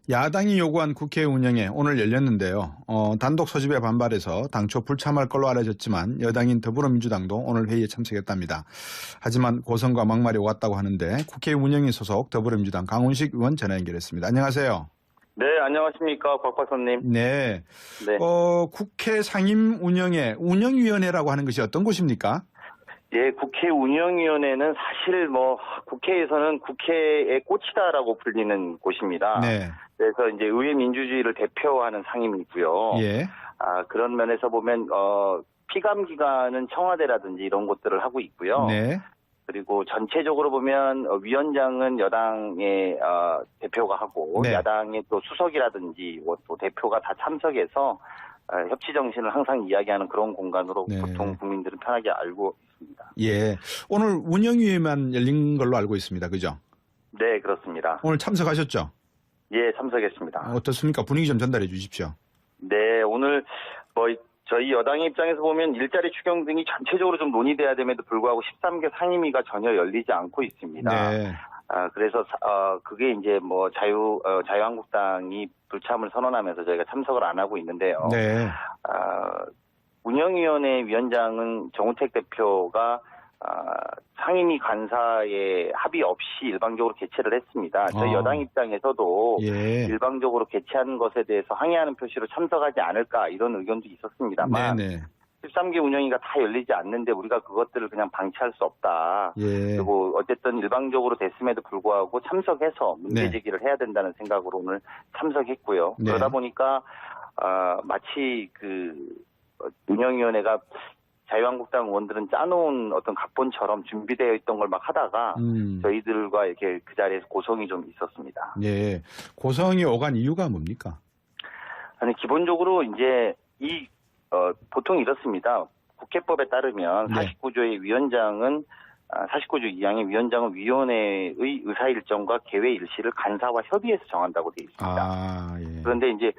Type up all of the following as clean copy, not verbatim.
야당이 요구한 국회 운영에 오늘 열렸는데요. 단독 소집에 반발해서 당초 불참할 걸로 알려졌지만 여당인 더불어민주당도 오늘 회의에 참석했답니다. 하지만 고성과 막말이 오갔다고 하는데 국회 운영위 소속 더불어민주당 강훈식 의원 전화 연결했습니다. 안녕하세요. 네, 안녕하십니까, 곽박사님. 네. 네. 국회 상임 운영회, 운영위원회라고 하는 것이 어떤 곳입니까? 예, 국회 운영위원회는 사실 국회에서는 국회의 꽃이다라고 불리는 곳입니다. 네. 그래서 이제 의회 민주주의를 대표하는 상임이고요. 예. 그런 면에서 보면, 피감 기관은 청와대라든지 이런 곳들을 하고 있고요. 네. 그리고 전체적으로 보면 위원장은 여당의 대표가 하고 네. 야당의 또 수석이라든지 또 대표가 다 참석해서 협치 정신을 항상 이야기하는 그런 공간으로 네. 보통 국민들은 편하게 알고 있습니다. 예. 오늘 운영위에만 열린 걸로 알고 있습니다. 그죠? 네, 그렇습니다. 오늘 참석하셨죠? 예, 참석했습니다. 어떻습니까? 분위기 좀 전달해 주십시오. 네, 오늘 저희 여당의 입장에서 보면 일자리 추경 등이 전체적으로 좀 논의돼야 됨에도 불구하고 13개 상임위가 전혀 열리지 않고 있습니다. 네. 그래서 그게 이제 자유한국당이 불참을 선언하면서 저희가 참석을 안 하고 있는데요. 네. 운영위원회 위원장은 정우택 대표가 상임위 간사의 합의 없이 일방적으로 개최를 했습니다. 저희 여당 입장에서도 예. 일방적으로 개최한 것에 대해서 항의하는 표시로 참석하지 않을까 이런 의견도 있었습니다만 네네. 13개 운영위가 다 열리지 않는데 우리가 그것들을 그냥 방치할 수 없다. 예. 그리고 어쨌든 일방적으로 됐음에도 불구하고 참석해서 문제 네. 제기를 해야 된다는 생각으로 오늘 참석했고요. 네. 그러다 보니까 마치 운영위원회가 자유한국당 의원들은 짜놓은 어떤 각본처럼 준비되어 있던 걸 막 하다가 저희들과 이렇게 그 자리에서 고성이 좀 있었습니다. 예. 고성이 오간 이유가 뭡니까? 아니, 기본적으로 이제 보통 이렇습니다. 국회법에 따르면 네. 49조의 위원장은 49조 2항의 위원장은 위원회의 의사 일정과 개회 일시를 간사와 협의해서 정한다고 되어 있습니다. 예. 그런데 이제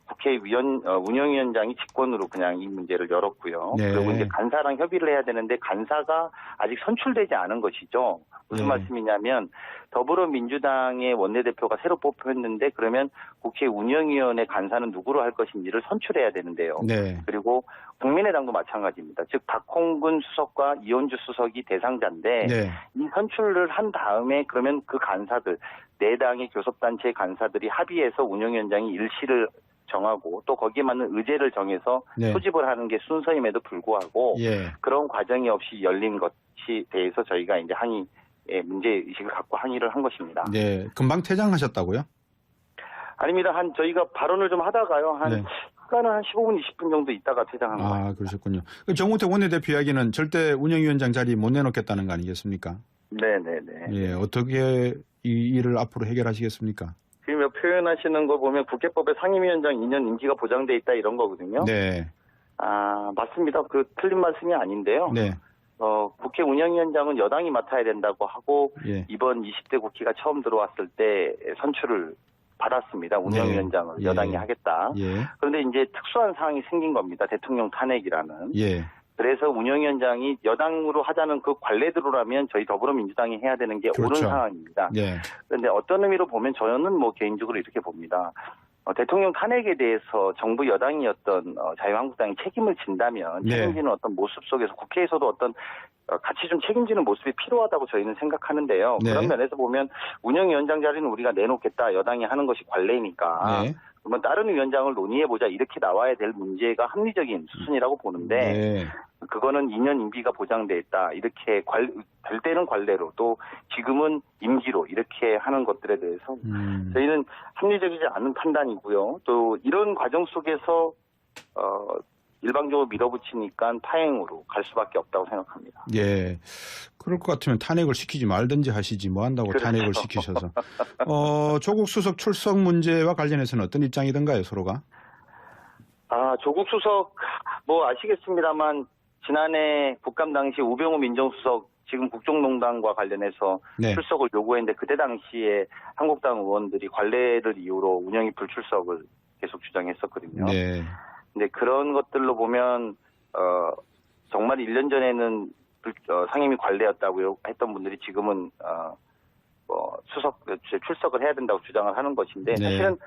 국회 운영위원장이 직권으로 그냥 이 문제를 열었고요. 네. 그리고 이제 간사랑 협의를 해야 되는데 간사가 아직 선출되지 않은 것이죠. 무슨 네. 말씀이냐면 더불어민주당의 원내대표가 새로 뽑혔는데 그러면 국회 운영위원회 간사는 누구로 할 것인지를 선출해야 되는데요. 네. 그리고 국민의당도 마찬가지입니다. 즉 박홍근 수석과 이현주 수석이 대상자인데 네. 이 선출을 한 다음에 그러면 그 간사들 네 당의 교섭단체 간사들이 합의해서 운영위원장이 일시를 정하고 또 거기에 맞는 의제를 정해서 네. 소집을 하는 게 순서임에도 불구하고 예. 그런 과정이 없이 열린 것이 대해서 저희가 이제 문제의식을 갖고 항의를 한 것입니다. 네. 금방 퇴장하셨다고요? 아닙니다. 저희가 발언을 좀 하다가요. 네. 시간은 한 15분, 20분 정도 있다가 퇴장한 거예요. 그러셨군요. 정우택 원내대표 이야기는 절대 운영위원장 자리 못 내놓겠다는 거 아니겠습니까? 네네네. 예. 어떻게 이 일을 앞으로 해결하시겠습니까? 지금 표현하시는 거 보면 국회법에 상임위원장 2년 임기가 보장돼 있다 이런 거거든요. 네. 맞습니다. 틀린 말씀이 아닌데요. 네. 국회 운영위원장은 여당이 맡아야 된다고 하고 예. 이번 20대 국회가 처음 들어왔을 때 선출을 받았습니다. 운영위원장을 예. 여당이 하겠다. 예. 그런데 이제 특수한 상황이 생긴 겁니다. 대통령 탄핵이라는. 예. 그래서 운영위원장이 여당으로 하자는 그 관례대로라면 저희 더불어민주당이 해야 되는 게 그렇죠. 옳은 상황입니다. 예. 그런데 어떤 의미로 보면 저는 개인적으로 이렇게 봅니다. 대통령 탄핵에 대해서 정부 여당이었던 자유한국당이 책임을 진다면 네. 책임지는 어떤 모습 속에서 국회에서도 어떤 같이 좀 책임지는 모습이 필요하다고 저희는 생각하는데요. 네. 그런 면에서 보면 운영위원장 자리는 우리가 내놓겠다. 여당이 하는 것이 관례니까. 네. 그러면 다른 위원장을 논의해보자. 이렇게 나와야 될 문제가 합리적인 수준이라고 보는데 네. 그거는 2년 임기가 보장돼 있다. 이렇게 될 때는 관례로 또 지금은 임기로 이렇게 하는 것들에 대해서 저희는 합리적이지 않은 판단이고요. 또 이런 과정 속에서 일방적으로 밀어붙이니까 파행으로 갈 수밖에 없다고 생각합니다. 예. 그럴 것 같으면 탄핵을 시키지 말든지 하시지 뭐 한다고 그렇죠. 탄핵을 시키셔서. 조국 수석 출석 문제와 관련해서는 어떤 입장이던가요, 서로가? 조국 수석 아시겠습니다만 지난해 국감 당시 우병우 민정수석 지금 국정농단과 관련해서 네. 출석을 요구했는데 그때 당시에 한국당 의원들이 관례를 이유로 운영위 불출석을 계속 주장했었거든요. 네. 근데 그런 것들로 보면 정말 1년 전에는 상임위 관례였다고 했던 분들이 지금은 출석을 해야 된다고 주장을 하는 것인데 네. 사실은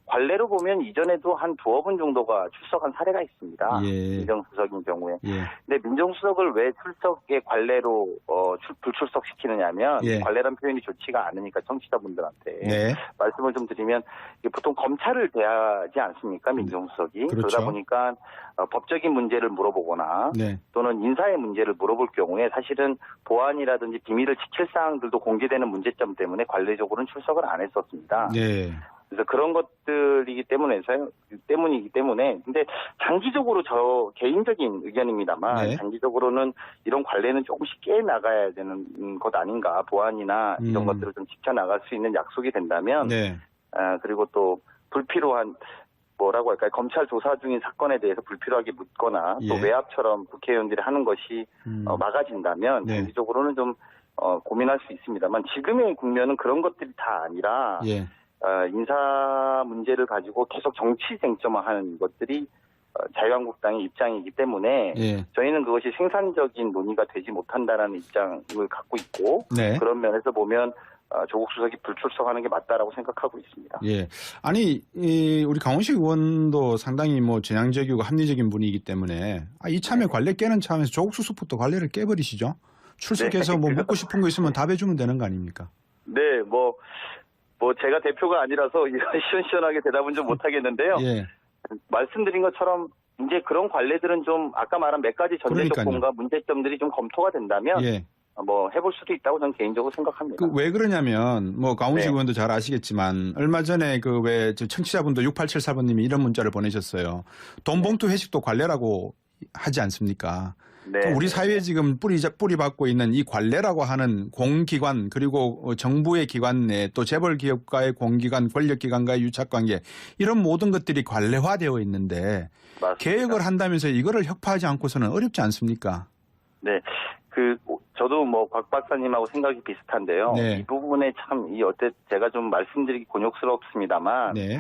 관례로 보면 이전에도 한 두어 번 정도가 출석한 사례가 있습니다. 예. 민정수석인 경우에. 예. 근데 민정수석을 왜 출석의 관례로 불출석시키느냐면 예. 관례란 표현이 좋지가 않으니까 청취자분들한테 네. 말씀을 좀 드리면 이게 보통 검찰을 대하지 않습니까? 민정수석이. 그렇죠. 그러다 보니까 법적인 문제를 물어보거나 네. 또는 인사의 문제를 물어볼 경우에 사실은 보안이라든지 비밀을 지킬 사항들도 공개되는 문제점 때문에 관례적으로는 출석을 안 했었습니다. 네. 그래서 그런 것들이기 때문에 근데 장기적으로 저 개인적인 의견입니다만 네. 장기적으로는 이런 관례는 조금씩 깨 나가야 되는 것 아닌가. 보안이나 이런 것들을 좀 지켜나갈 수 있는 약속이 된다면 네. 그리고 또 불필요한 뭐라고 할까요? 검찰 조사 중인 사건에 대해서 불필요하게 묻거나 또 예. 외압처럼 국회의원들이 하는 것이 막아진다면 네. 장기적으로는 좀 고민할 수 있습니다만 지금의 국면은 그런 것들이 다 아니라 예. 인사 문제를 가지고 계속 정치 쟁점화하는 것들이 자유한국당의 입장이기 때문에 예. 저희는 그것이 생산적인 논의가 되지 못한다라는 입장을 갖고 있고 네. 그런 면에서 보면 조국 수석이 불출석하는 게 맞다라고 생각하고 있습니다. 예. 아니, 우리 강훈식 의원도 상당히 뭐 전향적이고 합리적인 분이기 때문에 이참에 관례 깨는 차원에서 조국 수석부터 관례를 깨버리시죠. 출석해서 네. 뭐 묻고 싶은 거 있으면 답해주면 되는 거 아닙니까? 네, 뭐 제가 대표가 아니라서 이런 시원시원하게 대답은 좀 못하겠는데요. 예. 말씀드린 것처럼 이제 그런 관례들은 좀 아까 말한 몇 가지 전제 그러니까요. 조건과 문제점들이 좀 검토가 된다면 예. 뭐 해볼 수도 있다고 저는 개인적으로 생각합니다. 왜 그러냐면 뭐 강훈식 네. 의원도 잘 아시겠지만 얼마 전에 그 왜 청취자분도 6874번님이 이런 문자를 보내셨어요. 돈 봉투 회식도 관례라고 하지 않습니까? 네. 우리 사회에 지금 뿌리박고 있는 이 관례라고 하는 공기관 그리고 정부의 기관 내 또 재벌 기업과의 공기관 권력기관과의 유착관계 이런 모든 것들이 관례화되어 있는데 맞습니다. 개혁을 한다면서 이거를 혁파하지 않고서는 어렵지 않습니까? 네. 저도 뭐 곽 박사님하고 생각이 비슷한데요. 네. 이 부분에 참 제가 좀 말씀드리기 곤욕스럽습니다만 네.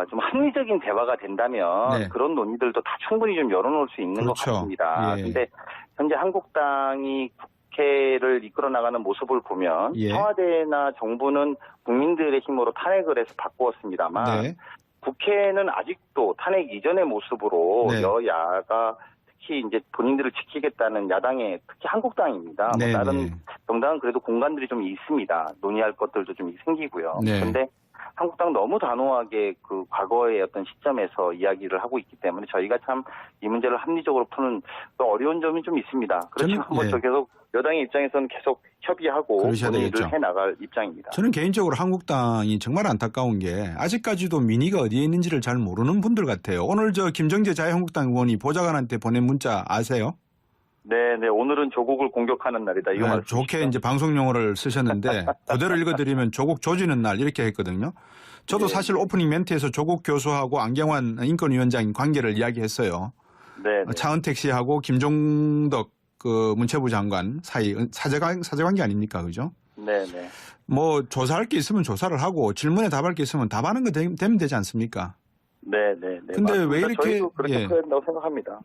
좀 합리적인 대화가 된다면 네. 그런 논의들도 다 충분히 좀 열어놓을 수 있는 그렇죠. 것 같습니다. 예. 근데 현재 한국당이 국회를 이끌어 나가는 모습을 보면 예. 청와대나 정부는 국민들의 힘으로 탄핵을 해서 바꾸었습니다만 네. 국회는 아직도 탄핵 이전의 모습으로 네. 여야가 특히 이제 본인들을 지키겠다는 야당의 특히 한국당입니다. 네, 다른 네. 정당은 그래도 공간들이 좀 있습니다. 논의할 것들도 좀 생기고요. 네. 그런데 한국당 너무 단호하게 그 과거의 어떤 시점에서 이야기를 하고 있기 때문에 저희가 참 이 문제를 합리적으로 푸는 또 어려운 점이 좀 있습니다. 그렇지만 저는, 예. 계속 여당의 입장에서는 계속 협의하고 그러셔야 논의를 되겠죠. 해나갈 입장입니다. 저는 개인적으로 한국당이 정말 안타까운 게 아직까지도 민의가 어디에 있는지를 잘 모르는 분들 같아요. 오늘 김정재 자유한국당 의원이 보좌관한테 보낸 문자 아세요? 네, 오늘은 조국을 공격하는 날이다. 이거 말씀. 좋게 이제 방송 용어를 쓰셨는데 그대로 읽어드리면 조국 조지는 날 이렇게 했거든요. 저도 네. 사실 오프닝 멘트에서 조국 교수하고 안경환 인권위원장 관계를 이야기했어요. 네. 차은택 씨하고 김종덕 그 문체부 장관 사이 사제관계 아닙니까, 그죠? 네. 뭐 조사할 게 있으면 조사를 하고 질문에 답할 게 있으면 답하는 거 되면 되지 않습니까? 네. 근데 맞습니다. 왜 이렇게 저희도 그렇게 해야 된다고 생각합니다.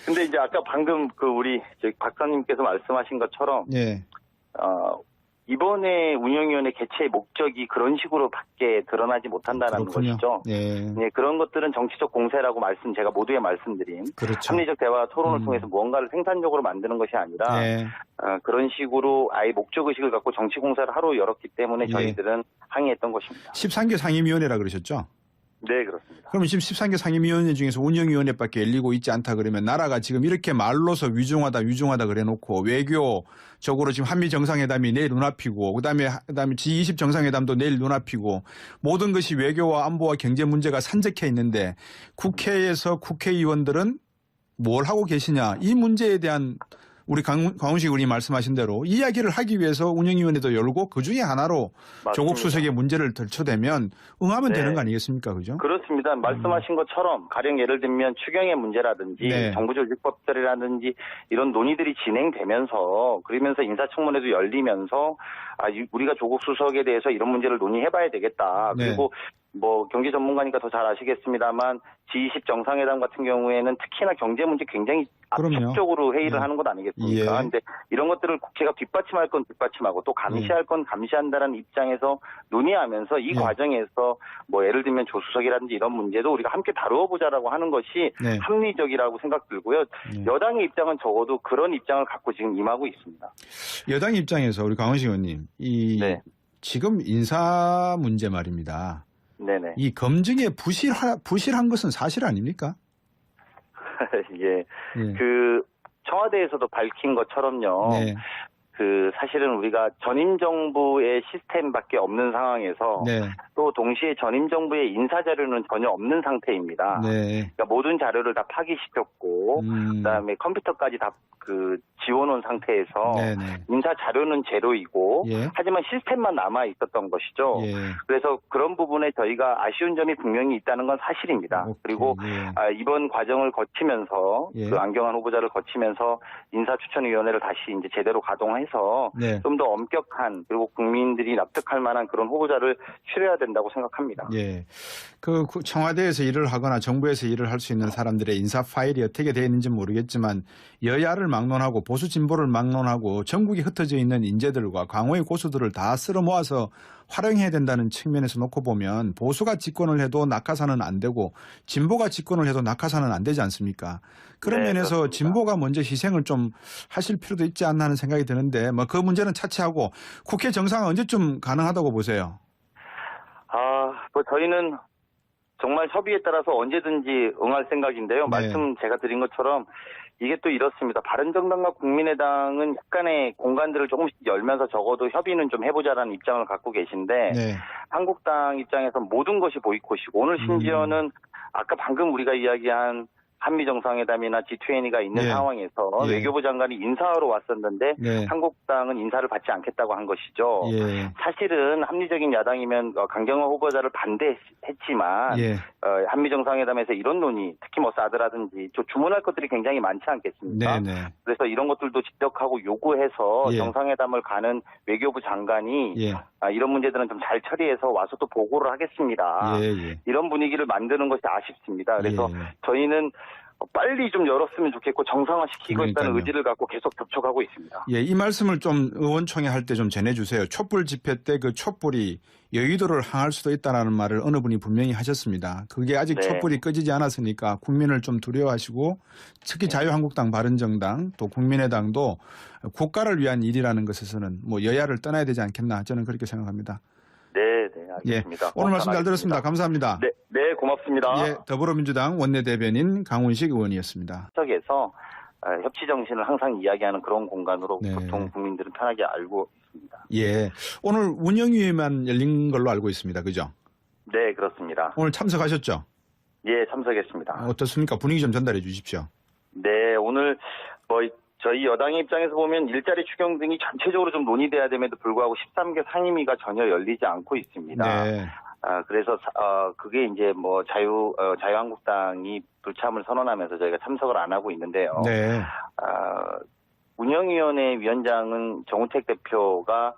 근데 이제 아까 방금 우리 박사님께서 말씀하신 것처럼 예. 이번에 운영위원회 개최의 목적이 그런 식으로 밖에 드러나지 못한다는 그렇군요. 것이죠. 예. 네, 그런 것들은 정치적 공세라고 제가 모두에 말씀드린 그렇죠. 합리적 대화 토론을 통해서 무언가를 생산적으로 만드는 것이 아니라 예. 그런 식으로 아예 목적의식을 갖고 정치 공세를 하루 열었기 때문에 예. 저희들은 항의했던 것입니다. 13개 상임위원회라 그러셨죠? 네, 그렇습니다. 그러면 지금 13개 상임위원회 중에서 운영위원회밖에 열리고 있지 않다 그러면 나라가 지금 이렇게 말로서 위중하다 그래놓고 외교적으로 지금 한미 정상회담이 내일 눈앞이고 그다음에 G20 정상회담도 내일 눈앞이고 모든 것이 외교와 안보와 경제 문제가 산적해 있는데 국회에서 국회의원들은 뭘 하고 계시냐 이 문제에 대한 우리 강훈식 의원이 말씀하신 대로 이야기를 하기 위해서 운영위원회도 열고 그중에 하나로 맞습니다. 조국 수석의 문제를 들춰대면 응하면 네. 되는 거 아니겠습니까? 그죠? 그렇습니다. 말씀하신 것처럼 가령 예를 들면 추경의 문제라든지 네. 정부조직법들이라든지 이런 논의들이 진행되면서 그러면서 인사청문회도 열리면서 우리가 조국 수석에 대해서 이런 문제를 논의해봐야 되겠다. 네. 그리고 뭐 경제 전문가니까 더 잘 아시겠습니다만 G20 정상회담 같은 경우에는 특히나 경제 문제 굉장히 압축적으로 회의를 하는 것 아니겠습니까? 근데 이런 것들을 국회가 뒷받침할 건 뒷받침하고 또 감시할 건 감시한다는 입장에서 논의하면서 이 과정에서 뭐 예를 들면 조수석이라든지 이런 문제도 우리가 함께 다루어 보자라고 하는 것이 합리적이라고 생각 들고요. 여당의 입장은 적어도 그런 입장을 갖고 지금 임하고 있습니다. 여당 입장에서 우리 강원식 의원님, 지금 인사 문제 말입니다. 네네. 이 검증에 부실한 것은 사실 아닙니까? 예. 그 청와대에서도 밝힌 것처럼요. 그 사실은 우리가 전임 정부의 시스템밖에 없는 상황에서 또 동시에 전임 정부의 인사 자료는 전혀 없는 상태입니다. 그러니까 모든 자료를 다 파기시켰고 그다음에 컴퓨터까지 다 그 지워놓은 상태에서 인사 자료는 제로이고 하지만 시스템만 남아 있었던 것이죠. 그래서 그런 부분에 저희가 아쉬운 점이 분명히 있다는 건 사실입니다. 그리고 이번 과정을 거치면서 그 안경환 후보자를 거치면서 인사추천위원회를 다시 이제 제대로 가동해서 좀 더 엄격한 그리고 국민들이 납득할 만한 그런 후보자를 추려야 된다고 생각합니다. 그 청와대에서 일을 하거나 정부에서 일을 할 수 있는 사람들의 인사 파일이 어떻게 되어 있는지 모르겠지만 여야를 막론하고 보수 진보를 막론하고 전국에 흩어져 있는 인재들과 강호의 고수들을 다 쓸어 모아서 활용해야 된다는 측면에서 놓고 보면 보수가 집권을 해도 낙하산은 안 되고 진보가 집권을 해도 낙하산은 안 되지 않습니까? 그런 면에서 그렇습니다. 진보가 먼저 희생을 좀 하실 필요도 있지 않나 하는 생각이 드는데 뭐 그 문제는 차치하고 국회 정상은 언제쯤 가능하다고 보세요? 뭐 저희는 정말 협의에 따라서 언제든지 응할 생각인데요. 말씀 제가 드린 것처럼 이게 또 이렇습니다. 바른정당과 국민의당은 약간의 공간들을 조금씩 열면서 적어도 협의는 좀 해보자라는 입장을 갖고 계신데 한국당 입장에서 모든 것이 보이콧이고 오늘 심지어는 아까 방금 우리가 이야기한 한미정상회담이나 G20가 있는 상황에서 외교부 장관이 인사하러 왔었는데 한국당은 인사를 받지 않겠다고 한 것이죠. 사실은 합리적인 야당이면 강경화 후보자를 반대했지만 한미정상회담에서 이런 논의, 특히 뭐 사드라든지 주문할 것들이 굉장히 많지 않겠습니까? 그래서 이런 것들도 지적하고 요구해서 정상회담을 가는 외교부 장관이 이런 문제들은 좀 잘 처리해서 와서 또 보고를 하겠습니다. 이런 분위기를 만드는 것이 아쉽습니다. 그래서 저희는 빨리 좀 열었으면 좋겠고 정상화시키고 있다는 의지를 갖고 계속 접촉하고 있습니다. 이 말씀을 좀 의원총회 할 때 좀 전해주세요. 촛불 집회 때 그 촛불이 여의도를 향할 수도 있다는 말을 어느 분이 분명히 하셨습니다. 그게 아직 촛불이 꺼지지 않았으니까 국민을 좀 두려워하시고 특히 자유한국당, 바른정당 또 국민의당도 국가를 위한 일이라는 것에서는 뭐 여야를 떠나야 되지 않겠나 저는 그렇게 생각합니다. 네, 알겠습니다. 오늘 말씀 잘 들었습니다. 감사합니다. 네, 고맙습니다. 더불어민주당 원내대변인 강훈식 의원이었습니다. 협의에서 협치 정신을 항상 이야기하는 그런 공간으로 보통 국민들은 편하게 알고 있습니다. 오늘 운영위에만 열린 걸로 알고 있습니다. 그죠? 네, 그렇습니다. 오늘 참석하셨죠? 참석했습니다. 어떻습니까? 분위기 좀 전달해 주십시오. 네, 오늘 저희 여당의 입장에서 보면 일자리 추경 등이 전체적으로 좀 논의돼야 됨에도 불구하고 13개 상임위가 전혀 열리지 않고 있습니다. 그래서 그게 이제 뭐 자유한국당이 불참을 선언하면서 저희가 참석을 안 하고 있는데요. 운영위원회 위원장은 정우택 대표가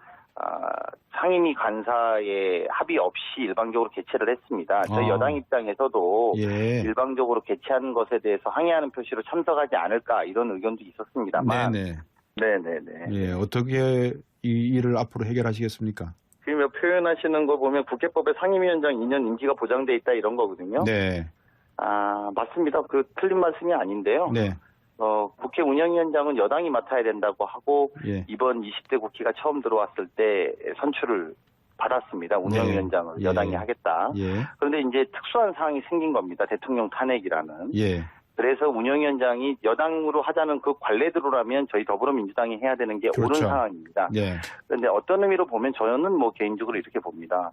상임위 간사의 합의 없이 일방적으로 개최를 했습니다. 저희 여당 입장에서도 일방적으로 개최한 것에 대해서 항의하는 표시로 참석하지 않을까 이런 의견도 있었습니다만. 어떻게 이 일을 앞으로 해결하시겠습니까? 지금 표현하시는 거 보면 국회법에 상임위원장 2년 임기가 보장돼 있다 이런 거거든요. 맞습니다. 그 틀린 말씀이 아닌데요. 국회 운영위원장은 여당이 맡아야 된다고 하고 이번 20대 국회가 처음 들어왔을 때 선출을 받았습니다. 운영위원장을 여당이 하겠다. 그런데 이제 특수한 상황이 생긴 겁니다. 대통령 탄핵이라는. 그래서 운영위원장이 여당으로 하자는 그 관례대로라면 저희 더불어민주당이 해야 되는 게 옳은 상황입니다. 그런데 어떤 의미로 보면 저는 뭐 개인적으로 이렇게 봅니다.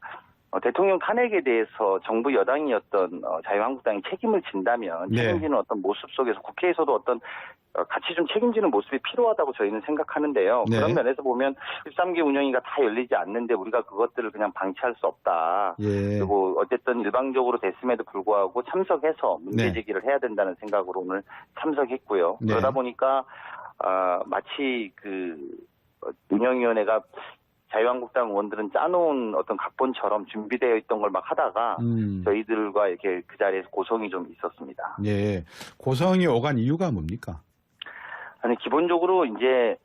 대통령 탄핵에 대해서 정부 여당이었던 자유한국당이 책임을 진다면 책임지는 어떤 모습 속에서 국회에서도 어떤 같이 좀 책임지는 모습이 필요하다고 저희는 생각하는데요. 그런 면에서 보면 13개 운영위가 다 열리지 않는데 우리가 그것들을 그냥 방치할 수 없다. 그리고 어쨌든 일방적으로 됐음에도 불구하고 참석해서 문제 제기를 해야 된다는 생각으로 오늘 참석했고요. 그러다 보니까 마치 그 운영위원회가 자유한국당 의원들은 짜놓은 어떤 각본처럼 준비되어 있던 걸 막 하다가 저희들과 이렇게 그 자리에서 고성이 좀 있었습니다. 예. 고성이 오간 이유가 뭡니까? 아니, 기본적으로 이제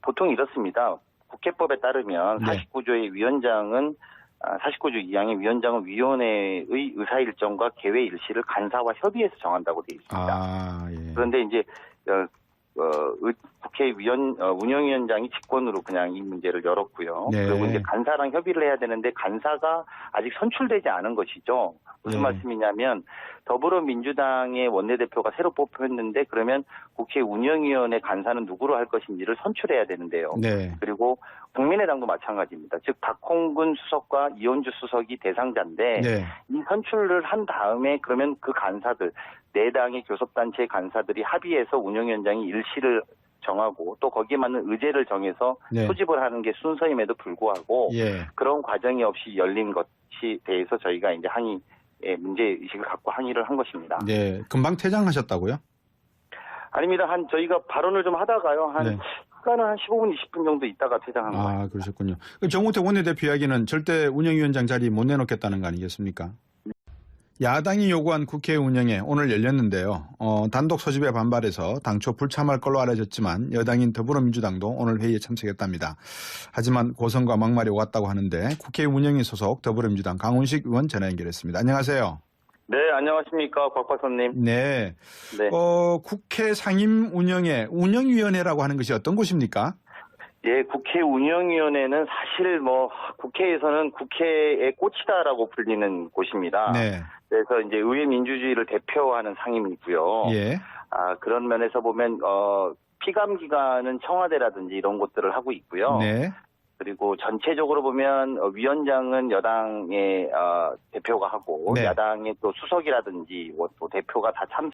보통 이렇습니다. 국회법에 따르면 네. 49조의 위원장은 49조 2항의 위원장은 위원회의 의사일정과 개회 일시를 간사와 협의해서 정한다고 되어 있습니다. 예. 그런데 이제 국회 운영위원장이 직권으로 그냥 이 문제를 열었고요. 네. 그리고 이제 간사랑 협의를 해야 되는데 간사가 아직 선출되지 않은 것이죠. 무슨 네. 말씀이냐면 더불어민주당의 원내대표가 새로 뽑혔는데 그러면 국회 운영위원회 간사는 누구로 할 것인지를 선출해야 되는데요. 네. 그리고 국민의당도 마찬가지입니다. 즉 박홍근 수석과 이현주 수석이 대상자인데 네. 이 선출을 한 다음에 그러면 그 간사들 네 당의 교섭단체 간사들이 합의해서 운영위원장이 일시를 정하고 또 거기에 맞는 의제를 정해서 네. 소집을 하는 게 순서임에도 불구하고 예. 그런 과정이 없이 열린 것이 대해서 저희가 이제 문제의식을 갖고 항의를 한 것입니다. 네. 금방 퇴장하셨다고요? 아닙니다. 저희가 발언을 좀 하다가요. 네. 시간은 한 15분, 20분 정도 있다가 퇴장한 거예요. 그러셨군요. 정우택 원내대표 이야기는 절대 운영위원장 자리 못 내놓겠다는 거 아니겠습니까? 야당이 요구한 국회 운영에 오늘 열렸는데요. 단독 소집에 반발해서 당초 불참할 걸로 알려졌지만 여당인 더불어민주당도 오늘 회의에 참석했답니다. 하지만 고성과 막말이 오갔다고 하는데 국회 운영위 소속 더불어민주당 강훈식 의원 전화 연결했습니다. 안녕하세요. 네, 안녕하십니까. 곽 박사님. 네. 네. 국회 상임 운영회, 운영위원회라고 하는 것이 어떤 곳입니까? 예, 국회 운영위원회는 사실 국회에서는 국회의 꽃이다라고 불리는 곳입니다. 네. 그래서 이제 의회 민주주의를 대표하는 상임이고요. 예. 그런 면에서 보면 피감 기관은 청와대라든지 이런 곳들을 하고 있고요. 네. 그리고 전체적으로 보면 위원장은 여당의 대표가 하고 네. 야당의 또 수석이라든지 또 대표가 다